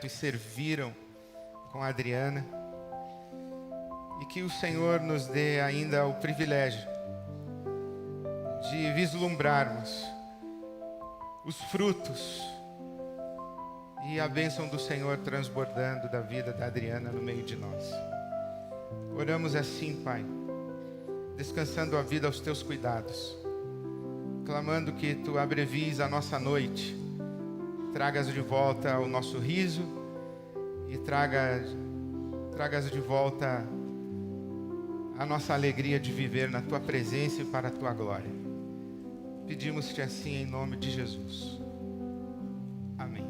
e serviram com a Adriana. E que o Senhor nos dê ainda o privilégio de vislumbrarmos os frutos e a bênção do Senhor transbordando da vida da Adriana no meio de nós. Oramos assim, Pai, descansando a vida aos Teus cuidados, clamando que Tu abrevies a nossa noite, tragas de volta o nosso riso e tragas de volta a nossa alegria de viver na Tua presença e para a Tua glória. Pedimos-te assim em nome de Jesus. Amém.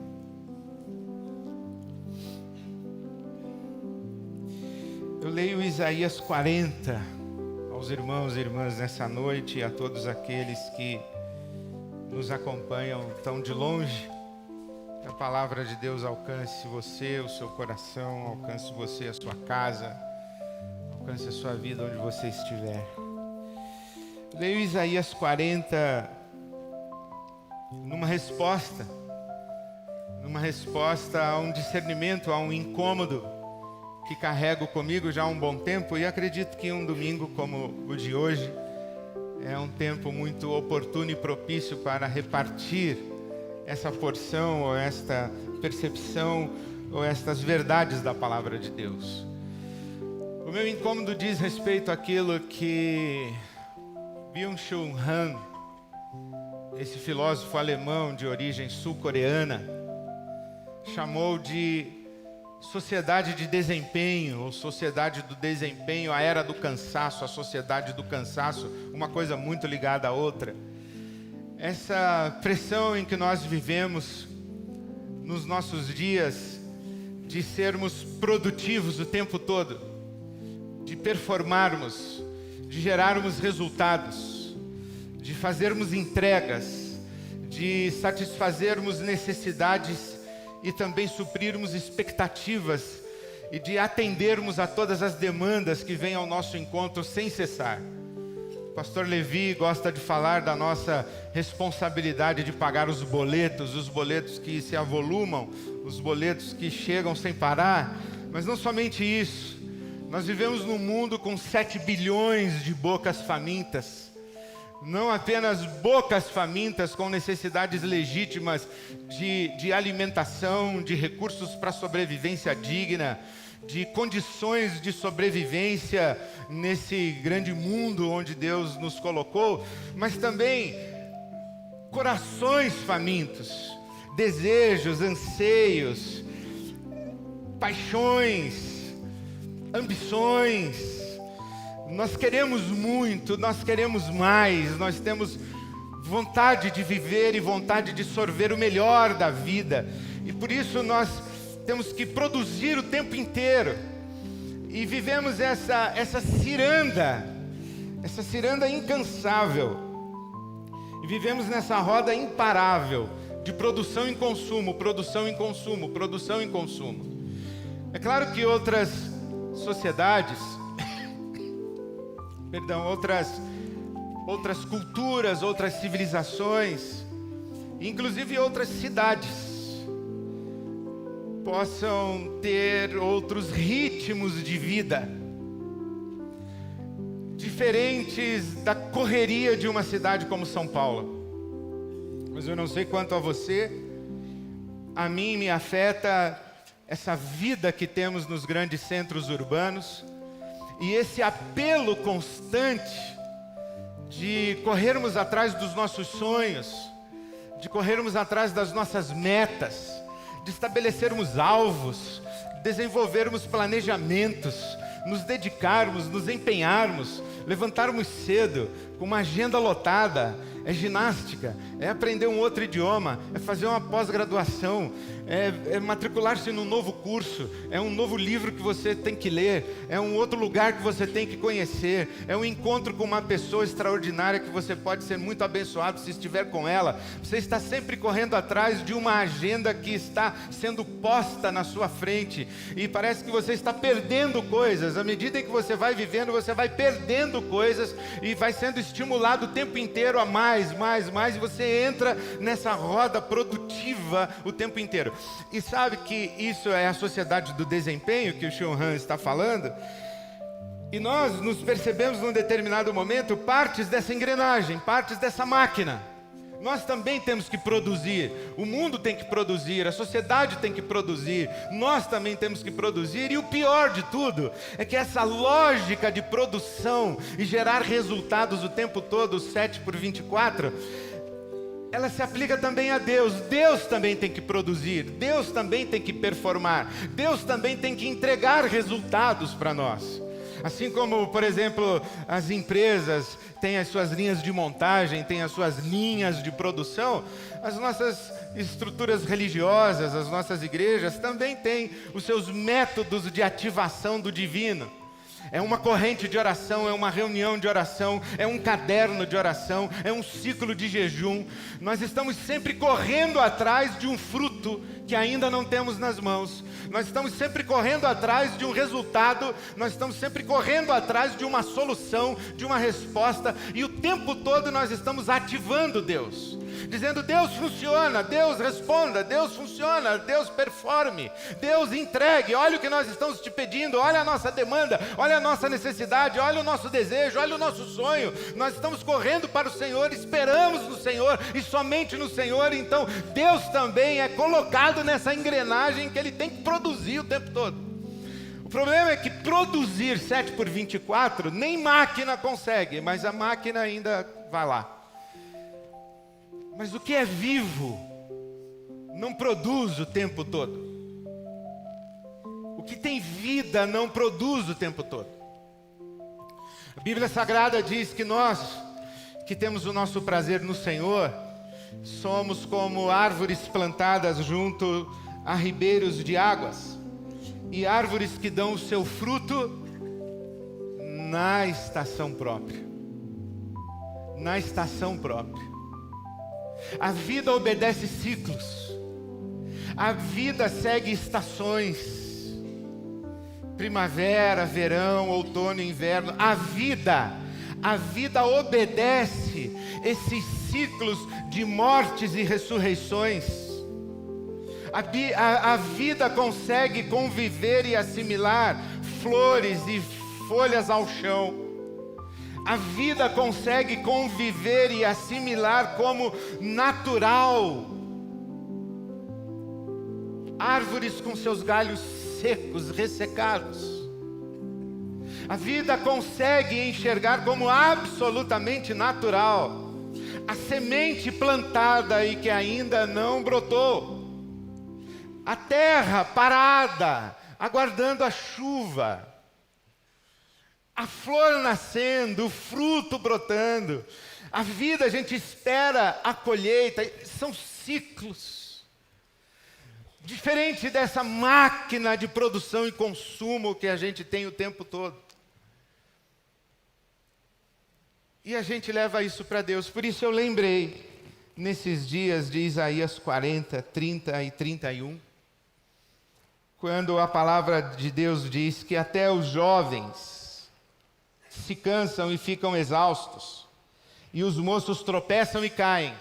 Eu leio Isaías 40 aos irmãos e irmãs nessa noite e a todos aqueles que nos acompanham tão de longe. Que a palavra de Deus alcance você, o seu coração, alcance você, a sua casa, alcance a sua vida onde você estiver. Leio Isaías 40 numa resposta a um discernimento, a um incômodo que carrego comigo já há um bom tempo, e acredito que um domingo como o de hoje é um tempo muito oportuno e propício para repartir essa porção, ou esta percepção, ou estas verdades da palavra de Deus. O meu incômodo diz respeito àquilo que Byung-Chul Han, esse filósofo alemão de origem sul-coreana, chamou de sociedade de desempenho, ou sociedade do desempenho, a era do cansaço, a sociedade do cansaço, uma coisa muito ligada à outra. Essa pressão em que nós vivemos nos nossos dias de sermos produtivos o tempo todo, de performarmos, de gerarmos resultados, de fazermos entregas, de satisfazermos necessidades e também suprirmos expectativas e de atendermos a todas as demandas que vêm ao nosso encontro sem cessar. O pastor Levi gosta de falar da nossa responsabilidade de pagar os boletos que se avolumam, os boletos que chegam sem parar, mas não somente isso. Nós vivemos num mundo com 7 bilhões de bocas famintas. Não apenas bocas famintas com necessidades legítimas de alimentação, de recursos para sobrevivência digna, de condições de sobrevivência nesse grande mundo onde Deus nos colocou, mas também corações famintos, desejos, anseios, paixões, ambições. Nós queremos muito, nós queremos mais, nós temos vontade de viver e vontade de sorver o melhor da vida. E por isso nós temos que produzir o tempo inteiro. E vivemos essa ciranda incansável. E vivemos nessa roda imparável de produção em consumo, produção em consumo, produção em consumo. É claro que outras sociedades, outras culturas, outras civilizações, inclusive outras cidades, possam ter outros ritmos de vida, diferentes da correria de uma cidade como São Paulo. Mas eu não sei quanto a você, a mim me afeta essa vida que temos nos grandes centros urbanos, e esse apelo constante de corrermos atrás dos nossos sonhos, de corrermos atrás das nossas metas, de estabelecermos alvos, desenvolvermos planejamentos, nos dedicarmos, nos empenharmos, levantarmos cedo, com uma agenda lotada. É ginástica, é aprender um outro idioma, é fazer uma pós-graduação, é matricular-se num novo curso, é um novo livro que você tem que ler, é um outro lugar que você tem que conhecer, é um encontro com uma pessoa extraordinária que você pode ser muito abençoado se estiver com ela. Você está sempre correndo atrás de uma agenda que está sendo posta na sua frente, e parece que você está perdendo coisas. À medida em que você vai vivendo, você vai perdendo coisas e vai sendo estimulado o tempo inteiro a mais, mais, e você entra nessa roda produtiva o tempo inteiro. E sabe que isso é a sociedade do desempenho que o Sean Han está falando? E nós nos percebemos num determinado momento partes dessa engrenagem, partes dessa máquina. Nós também temos que produzir, o mundo tem que produzir, a sociedade tem que produzir, nós também temos que produzir. E o pior de tudo é que essa lógica de produção e gerar resultados o tempo todo, 7/24, ela se aplica também a Deus. Deus também tem que produzir, Deus também tem que performar, Deus também tem que entregar resultados para nós. Assim como, por exemplo, as empresas têm as suas linhas de montagem, têm as suas linhas de produção, as nossas estruturas religiosas, as nossas igrejas também têm os seus métodos de ativação do divino. É uma corrente de oração, é uma reunião de oração, é um caderno de oração, é um ciclo de jejum. Nós estamos sempre correndo atrás de um fruto que ainda não temos nas mãos. Nós estamos sempre correndo atrás de um resultado, nós estamos sempre correndo atrás de uma solução, de uma resposta, e o tempo todo nós estamos ativando Deus, dizendo: Deus funciona, Deus responda, Deus funciona, Deus performe, Deus entregue, olha o que nós estamos te pedindo, olha a nossa demanda, olha a nossa necessidade, olha o nosso desejo, olha o nosso sonho. Nós estamos correndo para o Senhor, esperamos no Senhor e somente no Senhor. Então Deus também é colocado nessa engrenagem que Ele tem que produzir o tempo todo. O problema é que produzir 7/24 nem máquina consegue, mas a máquina ainda vai lá. Mas o que é vivo não produz o tempo todo. O que tem vida não produz o tempo todo. A Bíblia Sagrada diz que nós, que temos o nosso prazer no Senhor, somos como árvores plantadas junto a ribeiros de águas, e árvores que dão o seu fruto na estação própria. Na estação própria. A vida obedece ciclos. A vida segue estações. Primavera, verão, outono, inverno. A vida obedece esses ciclos de mortes e ressurreições. A vida consegue conviver e assimilar flores e folhas ao chão. A vida consegue conviver e assimilar como natural árvores com seus galhos secos, ressecados. A vida consegue enxergar como absolutamente natural a semente plantada e que ainda não brotou. A terra parada, aguardando a chuva. A flor nascendo, o fruto brotando. A vida, a gente espera a colheita. São ciclos. Diferente dessa máquina de produção e consumo que a gente tem o tempo todo. E a gente leva isso para Deus. Por isso eu lembrei, nesses dias de Isaías 40, 30 e 31, quando a palavra de Deus diz que até os jovens se cansam e ficam exaustos, e os moços tropeçam e caem.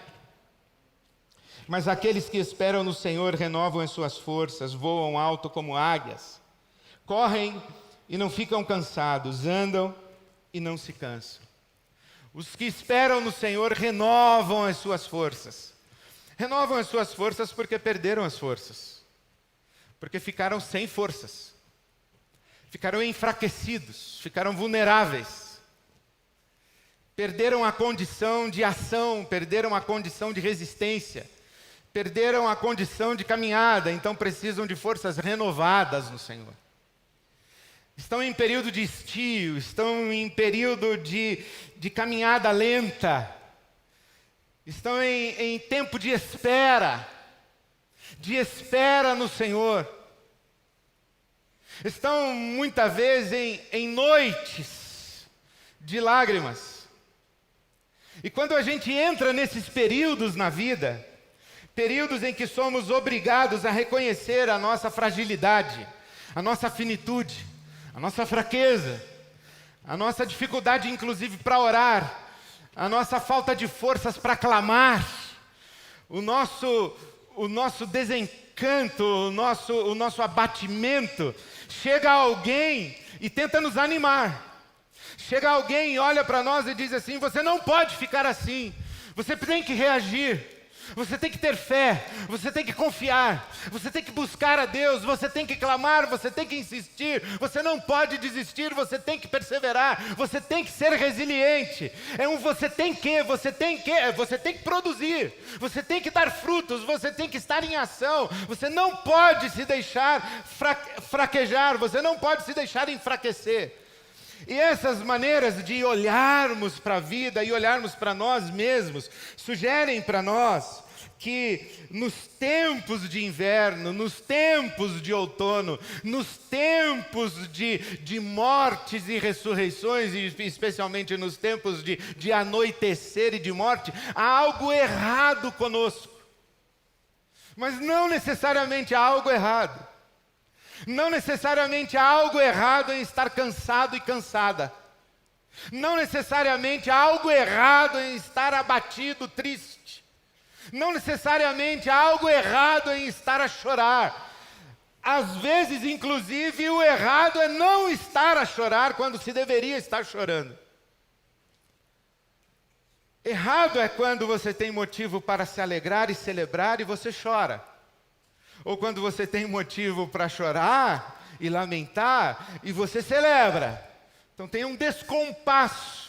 Mas aqueles que esperam no Senhor renovam as suas forças, voam alto como águias, correm e não ficam cansados, andam e não se cansam. Os que esperam no Senhor renovam as suas forças. Renovam as suas forças porque perderam as forças, porque ficaram sem forças. Ficaram enfraquecidos, ficaram vulneráveis. Perderam a condição de ação, perderam a condição de resistência, perderam a condição de caminhada, então precisam de forças renovadas no Senhor. Estão em período de estio, estão em período de caminhada lenta, estão em tempo de espera no Senhor. Estão muitas vezes em noites de lágrimas. E quando a gente entra nesses períodos na vida, períodos em que somos obrigados a reconhecer a nossa fragilidade, a nossa finitude, a nossa fraqueza, a nossa dificuldade inclusive para orar, a nossa falta de forças para clamar, o nosso desencanto, o nosso abatimento, chega alguém e tenta nos animar. Chega alguém e olha para nós e diz assim: você não pode ficar assim, você tem que reagir, você tem que ter fé, você tem que confiar, você tem que buscar a Deus, você tem que clamar, você tem que insistir, você não pode desistir, você tem que perseverar, você tem que ser resiliente. Você tem que produzir, você tem que dar frutos, você tem que estar em ação, você não pode se deixar fraquejar, você não pode se deixar enfraquecer. E essas maneiras de olharmos para a vida e olharmos para nós mesmos sugerem para nós que nos tempos de inverno, nos tempos de outono, nos tempos de mortes e ressurreições, e especialmente nos tempos de anoitecer e de morte, há algo errado conosco. Mas não necessariamente há algo errado. Não necessariamente há algo errado em estar cansado e cansada. Não necessariamente há algo errado em estar abatido, triste. Não necessariamente há algo errado em estar a chorar. Às vezes, inclusive, o errado é não estar a chorar quando se deveria estar chorando. Errado é quando você tem motivo para se alegrar e celebrar e você chora. Ou quando você tem motivo para chorar e lamentar e você celebra. Então tem um descompasso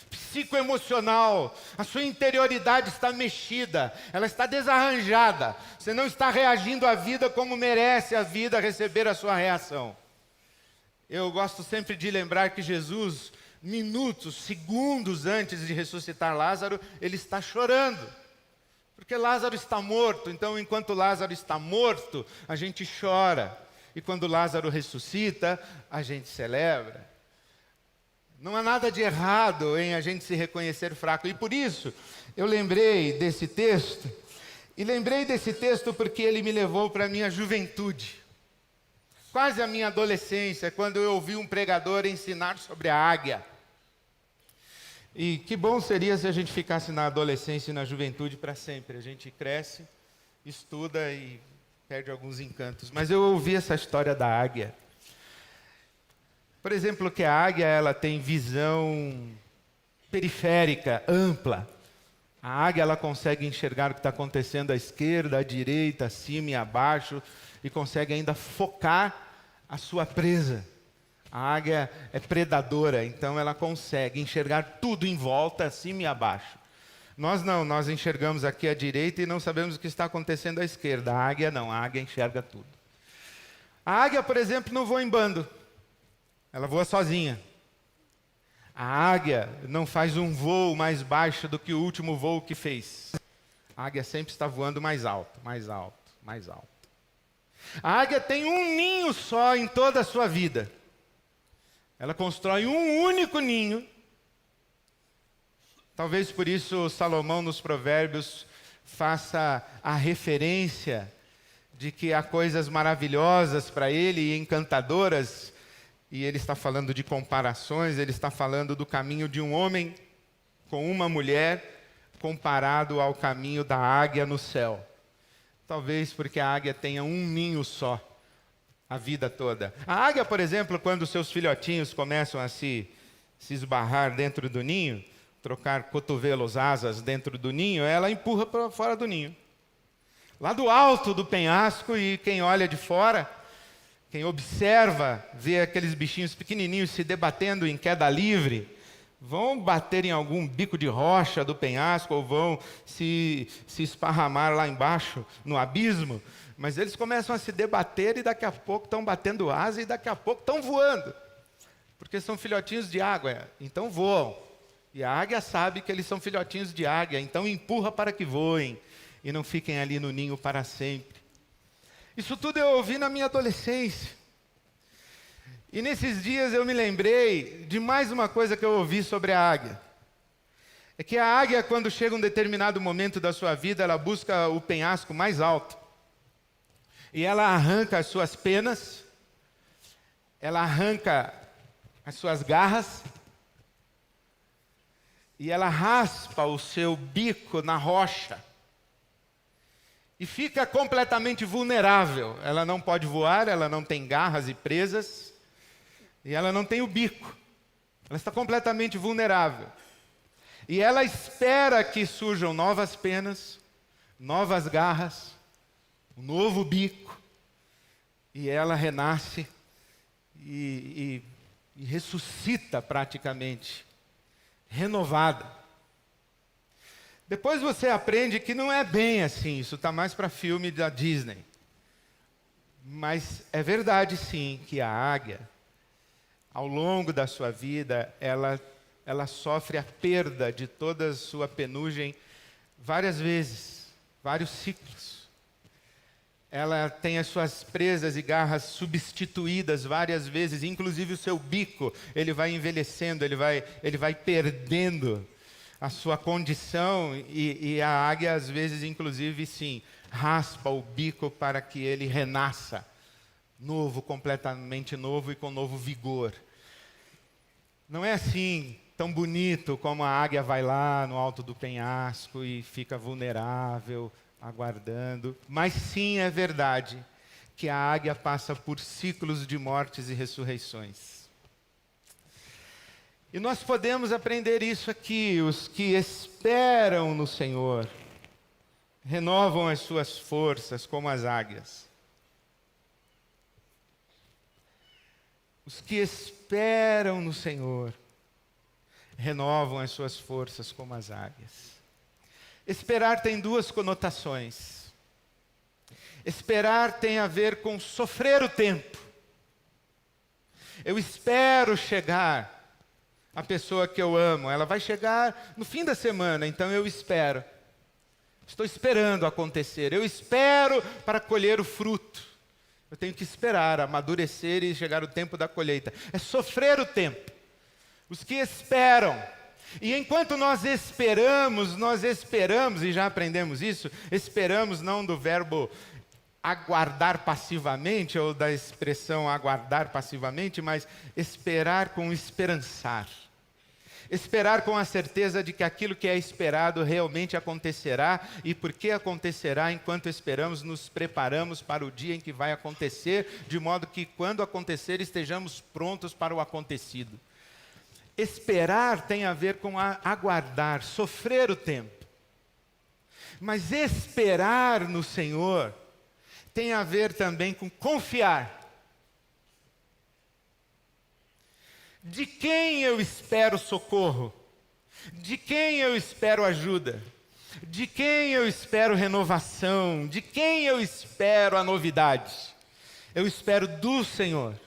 psicoemocional, a sua interioridade está mexida, ela está desarranjada. Você não está reagindo à vida como merece a vida receber a sua reação. Eu gosto sempre de lembrar que Jesus, minutos, segundos antes de ressuscitar Lázaro, ele está chorando. Porque Lázaro está morto, então enquanto Lázaro está morto, a gente chora. E quando Lázaro ressuscita, a gente celebra. Não há nada de errado em a gente se reconhecer fraco. E por isso, eu lembrei desse texto. E lembrei desse texto porque ele me levou para a minha juventude. Quase a minha adolescência, quando eu ouvi um pregador ensinar sobre a águia. E que bom seria se a gente ficasse na adolescência e na juventude para sempre. A gente cresce, estuda e perde alguns encantos. Mas eu ouvi essa história da águia. Por exemplo, que a águia ela tem visão periférica, ampla. A águia ela consegue enxergar o que está acontecendo à esquerda, à direita, acima e abaixo, e consegue ainda focar a sua presa. A águia é predadora, então ela consegue enxergar tudo em volta, acima e abaixo. Nós não, nós enxergamos aqui à direita e não sabemos o que está acontecendo à esquerda. A águia não, a águia enxerga tudo. A águia, por exemplo, não voa em bando. Ela voa sozinha. A águia não faz um voo mais baixo do que o último voo que fez. A águia sempre está voando mais alto, mais alto, mais alto. A águia tem um ninho só em toda a sua vida. Ela constrói um único ninho. Talvez por isso Salomão nos Provérbios faça a referência de que há coisas maravilhosas para ele e encantadoras. E ele está falando de comparações, ele está falando do caminho de um homem com uma mulher comparado ao caminho da águia no céu. Talvez porque a águia tenha um ninho só a vida toda. A águia, por exemplo, quando seus filhotinhos começam a se esbarrar dentro do ninho, trocar cotovelos, asas dentro do ninho, ela empurra para fora do ninho. Lá do alto do penhasco, e quem olha de fora, quem observa, vê aqueles bichinhos pequenininhos se debatendo em queda livre, vão bater em algum bico de rocha do penhasco ou vão se esparramar lá embaixo no abismo, mas eles começam a se debater e daqui a pouco estão batendo asa e daqui a pouco estão voando, porque são filhotinhos de águia, então voam. E a águia sabe que eles são filhotinhos de águia, então empurra para que voem e não fiquem ali no ninho para sempre. Isso tudo eu ouvi na minha adolescência. E nesses dias eu me lembrei de mais uma coisa que eu ouvi sobre a águia. É que a águia, quando chega um determinado momento da sua vida, ela busca o penhasco mais alto. E ela arranca as suas penas, ela arranca as suas garras, e ela raspa o seu bico na rocha e fica completamente vulnerável. Ela não pode voar, ela não tem garras e presas, e ela não tem o bico. Ela está completamente vulnerável. E ela espera que surjam novas penas, novas garras, um novo bico, e ela renasce e ressuscita praticamente, renovada. Depois você aprende que não é bem assim, isso está mais para filme da Disney. Mas é verdade sim que a águia, ao longo da sua vida, ela sofre a perda de toda a sua penugem várias vezes, vários ciclos. Ela tem as suas presas e garras substituídas várias vezes, inclusive o seu bico, ele vai envelhecendo, ele vai perdendo a sua condição, e a águia às vezes, inclusive, sim, raspa o bico para que ele renasça, novo, completamente novo e com novo vigor. Não é assim tão bonito como a águia vai lá no alto do penhasco e fica vulnerável, aguardando, mas sim é verdade que a águia passa por ciclos de mortes e ressurreições. E nós podemos aprender isso aqui: os que esperam no Senhor renovam as suas forças como as águias. Os que esperam no Senhor renovam as suas forças como as águias. Esperar tem duas conotações. Esperar tem a ver com sofrer o tempo. Eu espero chegar a pessoa que eu amo, ela vai chegar no fim da semana, então eu espero. Estou esperando acontecer, eu espero para colher o fruto. Eu tenho que esperar, amadurecer e chegar o tempo da colheita. É sofrer o tempo. Os que esperam. E enquanto nós esperamos, e já aprendemos isso, esperamos não do verbo aguardar passivamente, ou da expressão aguardar passivamente, mas esperar com esperançar. Esperar com a certeza de que aquilo que é esperado realmente acontecerá, e porque acontecerá, enquanto esperamos, nos preparamos para o dia em que vai acontecer, de modo que quando acontecer estejamos prontos para o acontecido. Esperar tem a ver com aguardar, sofrer o tempo. Mas esperar no Senhor tem a ver também com confiar. De quem eu espero socorro? De quem eu espero ajuda? De quem eu espero renovação? De quem eu espero a novidade? Eu espero do Senhor.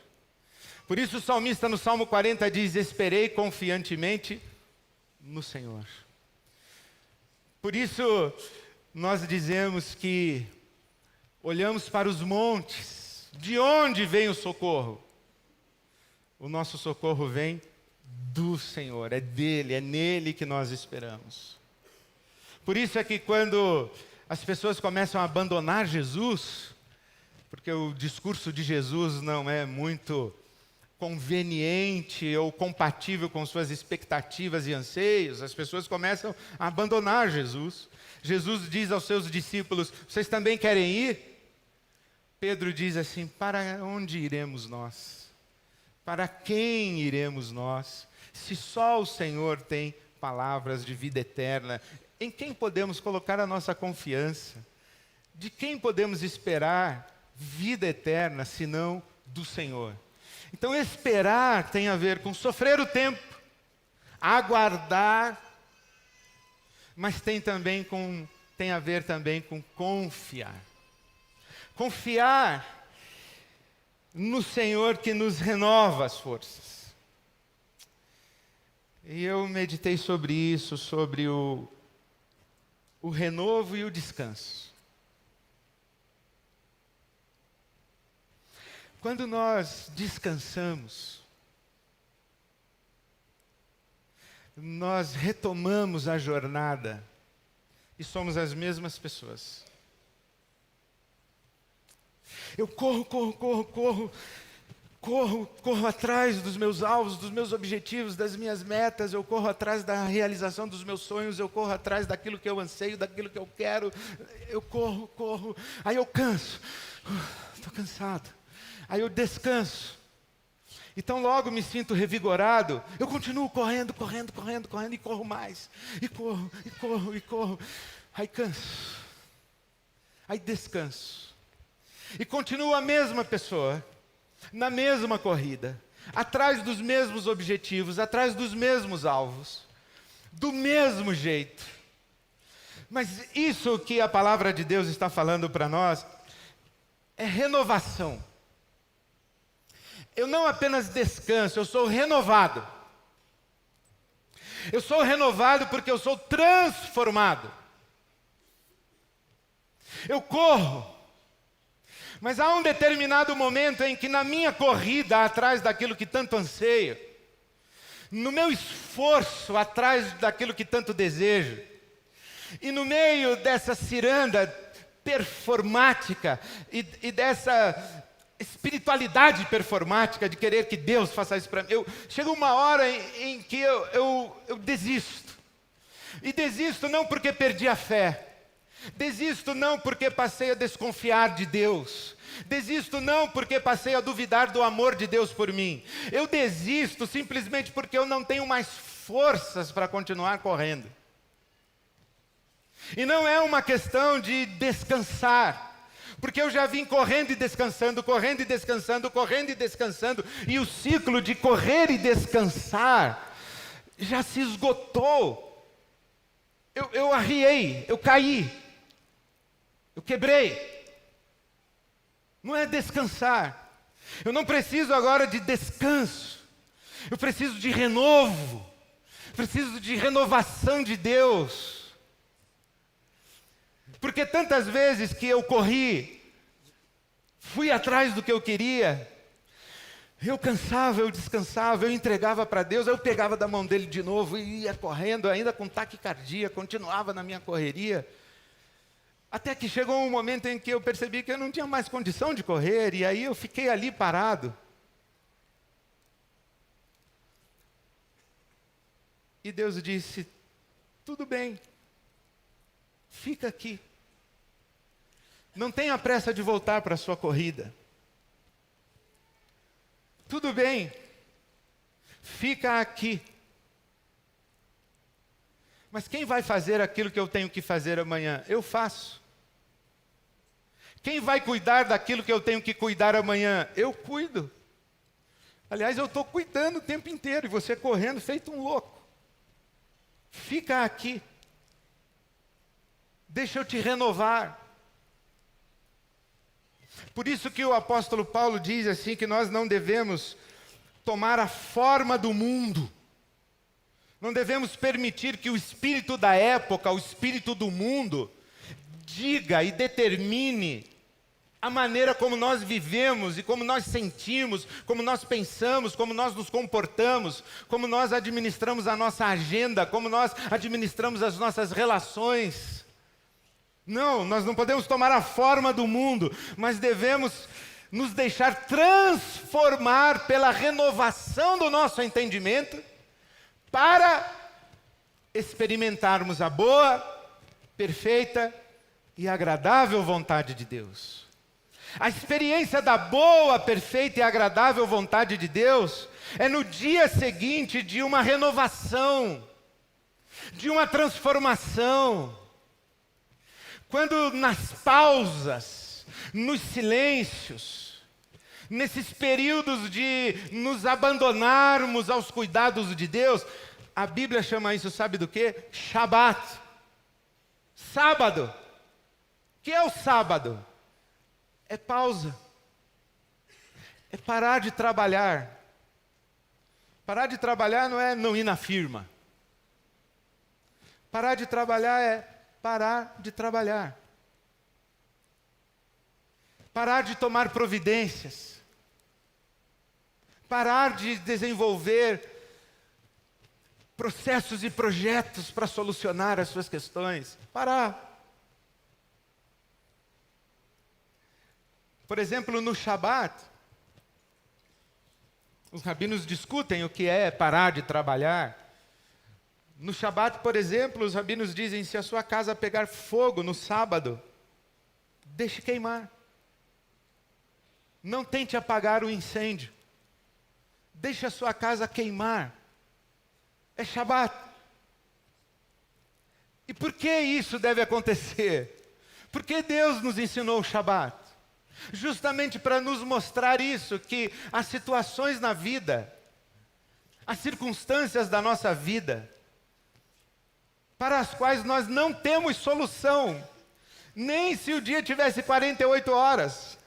Por isso o salmista no Salmo 40 diz: esperei confiantemente no Senhor. Por isso nós dizemos que olhamos para os montes. De onde vem o socorro? O nosso socorro vem do Senhor, é dele, é nele que nós esperamos. Por isso é que quando as pessoas começam a abandonar Jesus, porque o discurso de Jesus não é muito conveniente ou compatível com suas expectativas e anseios, as pessoas começam a abandonar Jesus. Jesus diz aos seus discípulos: vocês também querem ir? Pedro diz assim: para onde iremos nós? Para quem iremos nós? Se só o Senhor tem palavras de vida eterna, em quem podemos colocar a nossa confiança? De quem podemos esperar vida eterna, senão do Senhor? Então, esperar tem a ver com sofrer o tempo, aguardar, mas tem a ver também com confiar. Confiar no Senhor que nos renova as forças. E eu meditei sobre isso, sobre o renovo e o descanso. Quando nós descansamos, nós retomamos a jornada e somos as mesmas pessoas. Eu corro, corro atrás dos meus alvos, dos meus objetivos, das minhas metas, eu corro atrás da realização dos meus sonhos, eu corro atrás daquilo que eu anseio, daquilo que eu quero, eu corro, aí eu canso, estou cansado, aí eu descanso, então logo me sinto revigorado, eu continuo correndo, e corro mais, e corro, aí canso, aí descanso, e continuo a mesma pessoa, na mesma corrida, atrás dos mesmos objetivos, atrás dos mesmos alvos, do mesmo jeito. Mas isso que a palavra de Deus está falando para nós é renovação. Eu não apenas descanso, eu sou renovado. Eu sou renovado porque eu sou transformado. Eu corro. Mas há um determinado momento em que na minha corrida atrás daquilo que tanto anseio, no meu esforço atrás daquilo que tanto desejo, e no meio dessa ciranda performática e dessa espiritualidade performática de querer que Deus faça isso para mim, chega uma hora em que eu desisto. E desisto não porque perdi a fé. Desisto não porque passei a desconfiar de Deus. Desisto não porque passei a duvidar do amor de Deus por mim. Eu desisto simplesmente porque eu não tenho mais forças para continuar correndo. E não é uma questão de descansar, porque eu já vim correndo e descansando, e o ciclo de correr e descansar já se esgotou. Eu arriei, eu caí. Eu quebrei. Não é descansar. Eu não preciso agora de descanso. Eu preciso de renovo. Preciso de renovação de Deus. Porque tantas vezes que eu corri, fui atrás do que eu queria, eu cansava, eu descansava, eu entregava para Deus, eu pegava da mão dele de novo e ia correndo, ainda com taquicardia, continuava na minha correria. Até que chegou um momento em que eu percebi que eu não tinha mais condição de correr, e aí eu fiquei ali parado. E Deus disse, tudo bem, fica aqui. Não tenha pressa de voltar para a sua corrida. Tudo bem, fica aqui. Mas quem vai fazer aquilo que eu tenho que fazer amanhã? Eu faço. Quem vai cuidar daquilo que eu tenho que cuidar amanhã? Eu cuido. Aliás, eu estou cuidando o tempo inteiro, e você correndo feito um louco. Fica aqui. Deixa eu te renovar. Por isso que o apóstolo Paulo diz assim, que nós não devemos tomar a forma do mundo. Não devemos permitir que o espírito da época, o espírito do mundo, diga e determine a maneira como nós vivemos e como nós sentimos, como nós pensamos, como nós nos comportamos, como nós administramos a nossa agenda, como nós administramos as nossas relações. Não, nós não podemos tomar a forma do mundo, mas devemos nos deixar transformar pela renovação do nosso entendimento para experimentarmos a boa, perfeita e agradável vontade de Deus. A experiência da boa, perfeita e agradável vontade de Deus é no dia seguinte de uma renovação, de uma transformação. Quando nas pausas, nos silêncios, nesses períodos de nos abandonarmos aos cuidados de Deus, a Bíblia chama isso, sabe do quê? Shabat. Sábado. O que é o sábado? É pausa. É parar de trabalhar. Parar de trabalhar não é não ir na firma. Parar de trabalhar é parar de trabalhar. Parar de tomar providências. Parar de desenvolver processos e projetos para solucionar as suas questões. Parar. Por exemplo, no Shabat, Os rabinos discutem o que é parar de trabalhar. No Shabat, por exemplo, os rabinos dizem: se a sua casa pegar fogo no sábado, deixe queimar. Não tente apagar o incêndio. Deixe a sua casa queimar. É Shabat. E por que isso deve acontecer? Porque Deus nos ensinou o Shabat. Justamente para nos mostrar isso, que as situações na vida, as circunstâncias da nossa vida, para as quais nós não temos solução, nem se o dia tivesse 48 horas,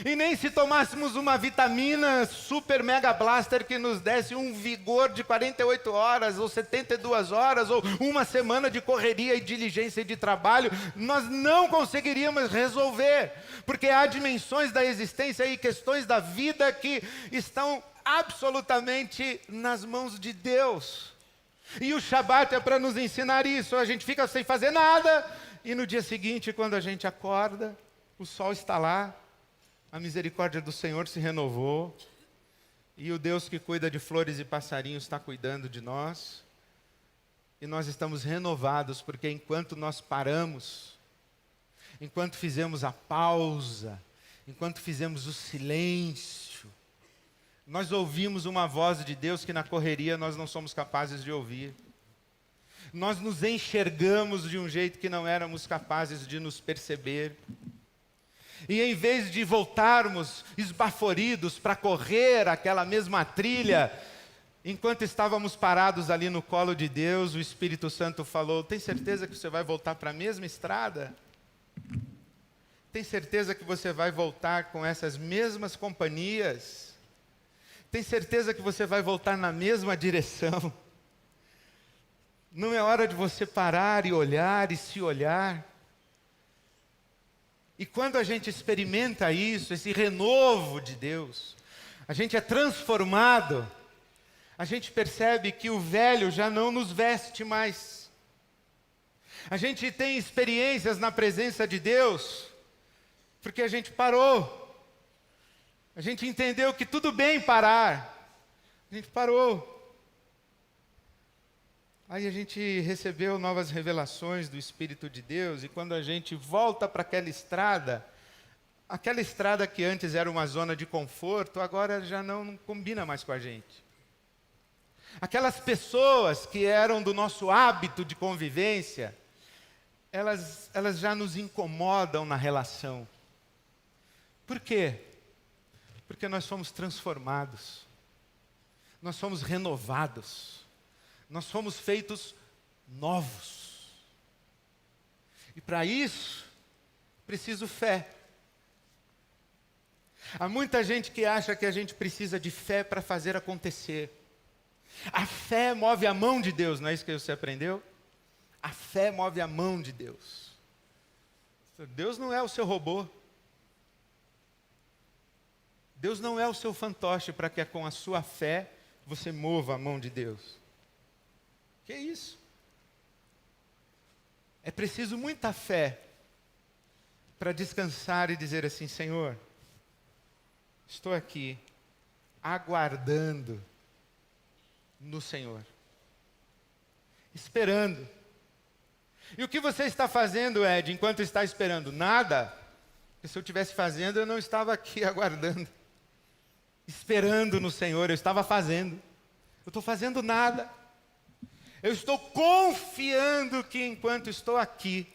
e nem se tomássemos uma vitamina super mega blaster que nos desse um vigor de 48 horas, ou 72 horas, ou uma semana de correria e diligência e de trabalho, nós não conseguiríamos resolver, porque há dimensões da existência e questões da vida que estão absolutamente nas mãos de Deus. E o Shabat é para nos ensinar isso. A gente fica sem fazer nada, e no dia seguinte, quando a gente acorda, o sol está lá, a misericórdia do Senhor se renovou, e o Deus que cuida de flores e passarinhos está cuidando de nós, e nós estamos renovados, porque enquanto nós paramos, enquanto fizemos a pausa, enquanto fizemos o silêncio, nós ouvimos uma voz de Deus que na correria nós não somos capazes de ouvir. Nós nos enxergamos de um jeito que não éramos capazes de nos perceber. E em vez de voltarmos esbaforidos para correr aquela mesma trilha, enquanto estávamos parados ali no colo de Deus, o Espírito Santo falou: tem certeza que você vai voltar para a mesma estrada? Tem certeza que você vai voltar com essas mesmas companhias? Tem certeza que você vai voltar na mesma direção? Não é hora de você parar e olhar e se olhar? E quando a gente experimenta isso, esse renovo de Deus, a gente é transformado, a gente percebe que o velho já não nos veste mais. A gente tem experiências na presença de Deus, porque a gente parou. A gente entendeu que tudo bem parar. A gente parou. Aí a gente recebeu novas revelações do Espírito de Deus, e quando a gente volta para aquela estrada que antes era uma zona de conforto, agora já não combina mais com a gente. Aquelas pessoas que eram do nosso hábito de convivência, elas já nos incomodam na relação. Por quê? Porque nós somos transformados, nós somos renovados. Nós somos feitos novos. E para isso, preciso fé. Há muita gente que acha que a gente precisa de fé para fazer acontecer. A fé move a mão de Deus, não é isso que você aprendeu? A fé move a mão de Deus. Deus não é o seu robô. Deus não é o seu fantoche para que com a sua fé você mova a mão de Deus. Que isso? É preciso muita fé para descansar e dizer assim: Senhor, estou aqui aguardando no Senhor, esperando. E o que você está fazendo, Ed, enquanto está esperando? Nada. Porque se eu estivesse fazendo, eu não estava aqui aguardando, esperando no Senhor. Eu estava fazendo. Eu estou fazendo nada. Eu estou confiando que enquanto estou aqui,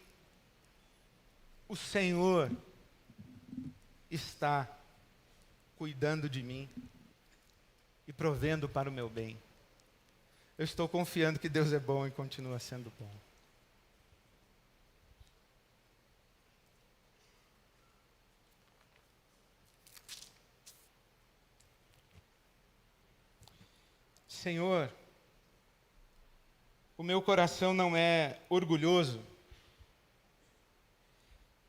o Senhor está cuidando de mim e provendo para o meu bem. Eu estou confiando que Deus é bom e continua sendo bom. Senhor, o meu coração não é orgulhoso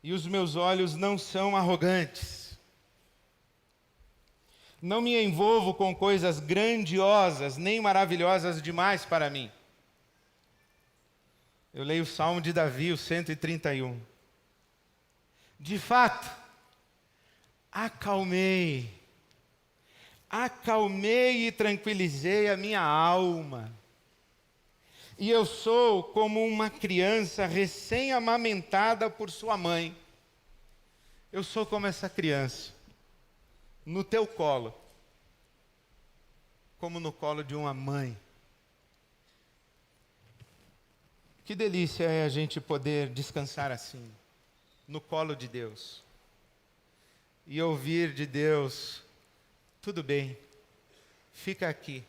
e os meus olhos não são arrogantes. Não me envolvo com coisas grandiosas nem maravilhosas demais para mim. Eu leio o Salmo de Davi, o 131. De fato, acalmei acalmei e tranquilizei a minha alma. E eu sou como uma criança recém-amamentada por sua mãe. Eu sou como essa criança, no teu colo, como no colo de uma mãe. Que delícia é a gente poder descansar assim, no colo de Deus, e ouvir de Deus: tudo bem, fica aqui,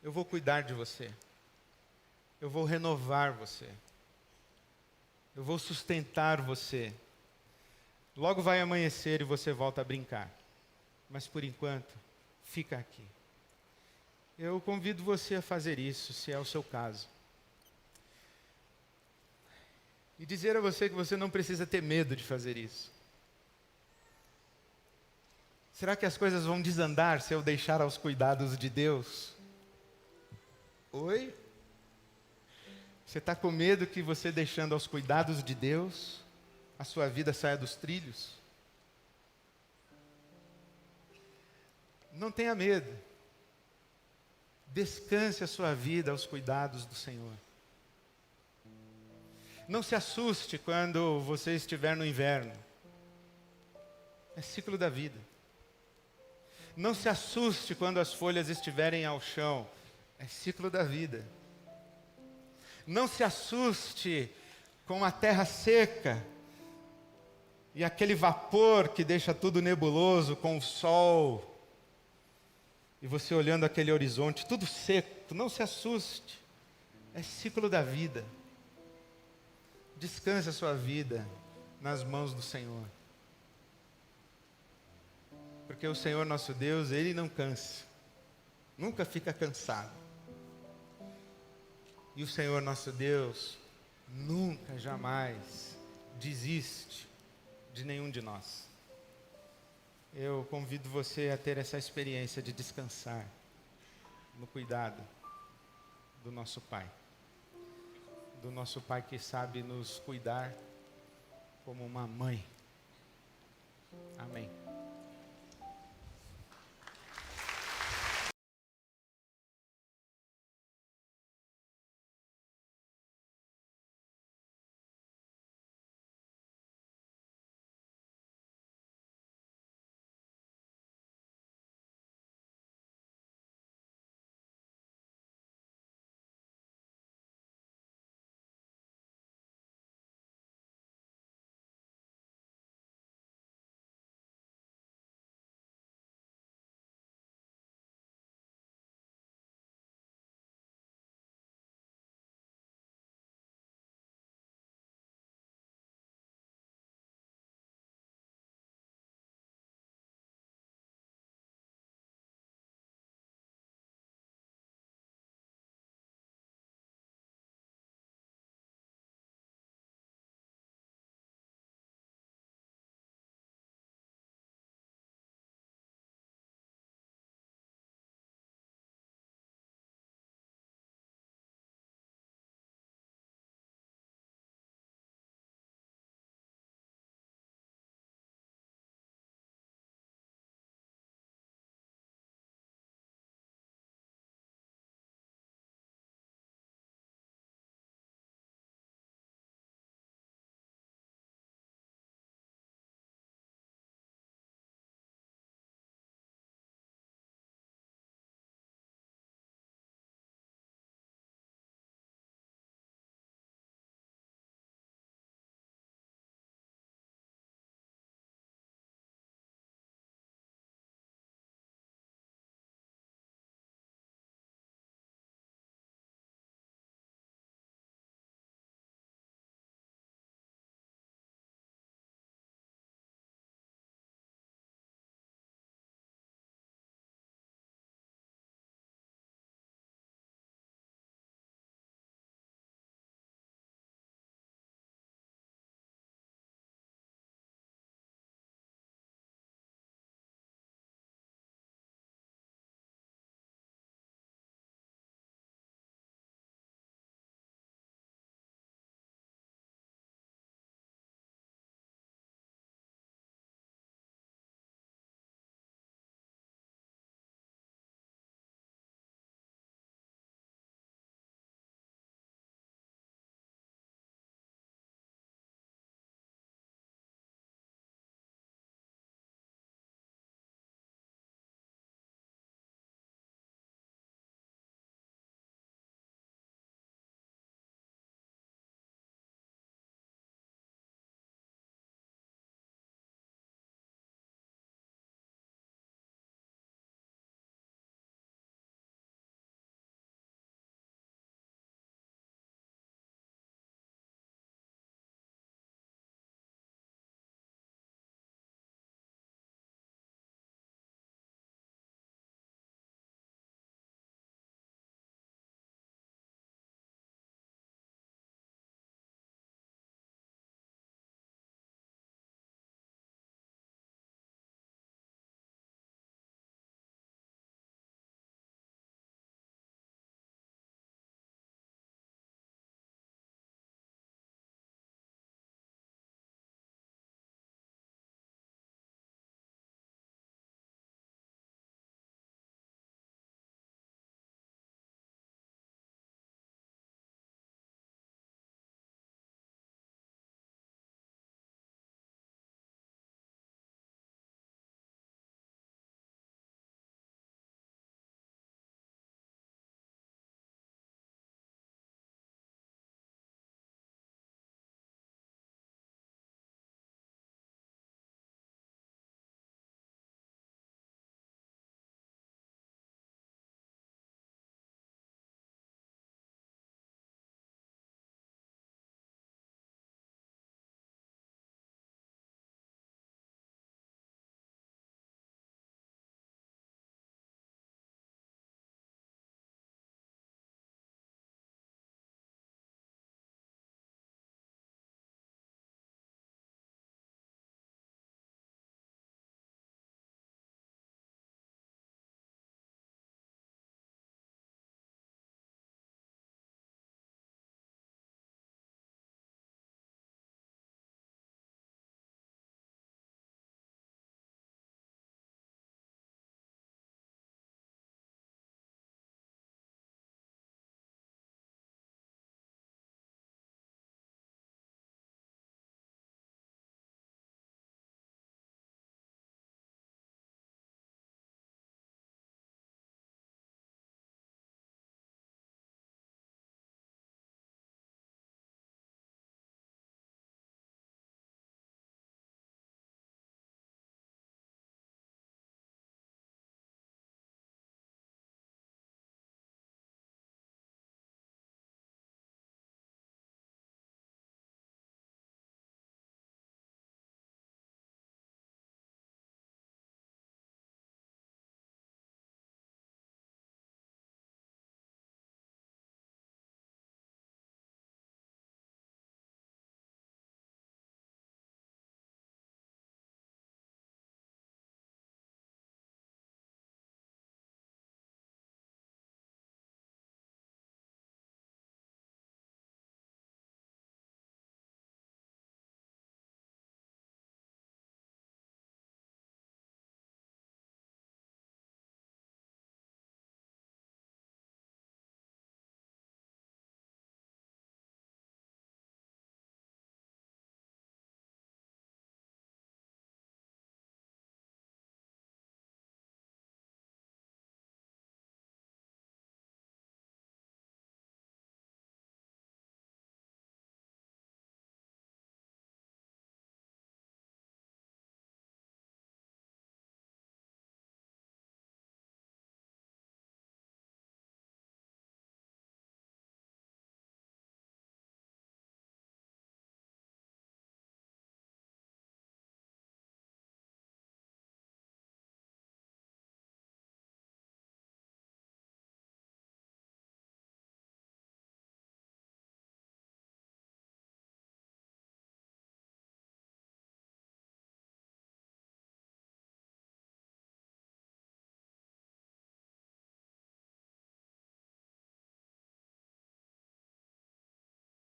eu vou cuidar de você, eu vou renovar você, eu vou sustentar você. Logo vai amanhecer e você volta a brincar, mas por enquanto, fica aqui. Eu convido você a fazer isso, se é o seu caso. E dizer a você que você não precisa ter medo de fazer isso. Será que as coisas vão desandar se eu deixar aos cuidados de Deus? Oi? Você está com medo que você deixando aos cuidados de Deus, a sua vida saia dos trilhos? Não tenha medo. Descanse a sua vida aos cuidados do Senhor. Não se assuste quando você estiver no inverno. É ciclo da vida. Não se assuste quando as folhas estiverem ao chão. É ciclo da vida. Não se assuste com a terra seca e aquele vapor que deixa tudo nebuloso com o sol. E você olhando aquele horizonte, tudo seco. Não se assuste. É ciclo da vida. Descanse a sua vida nas mãos do Senhor. Porque o Senhor nosso Deus, Ele não cansa. Nunca fica cansado. E o Senhor nosso Deus nunca, jamais desiste de nenhum de nós. Eu convido você a ter essa experiência de descansar no cuidado do nosso Pai. Do nosso Pai que sabe nos cuidar como uma mãe. Amém.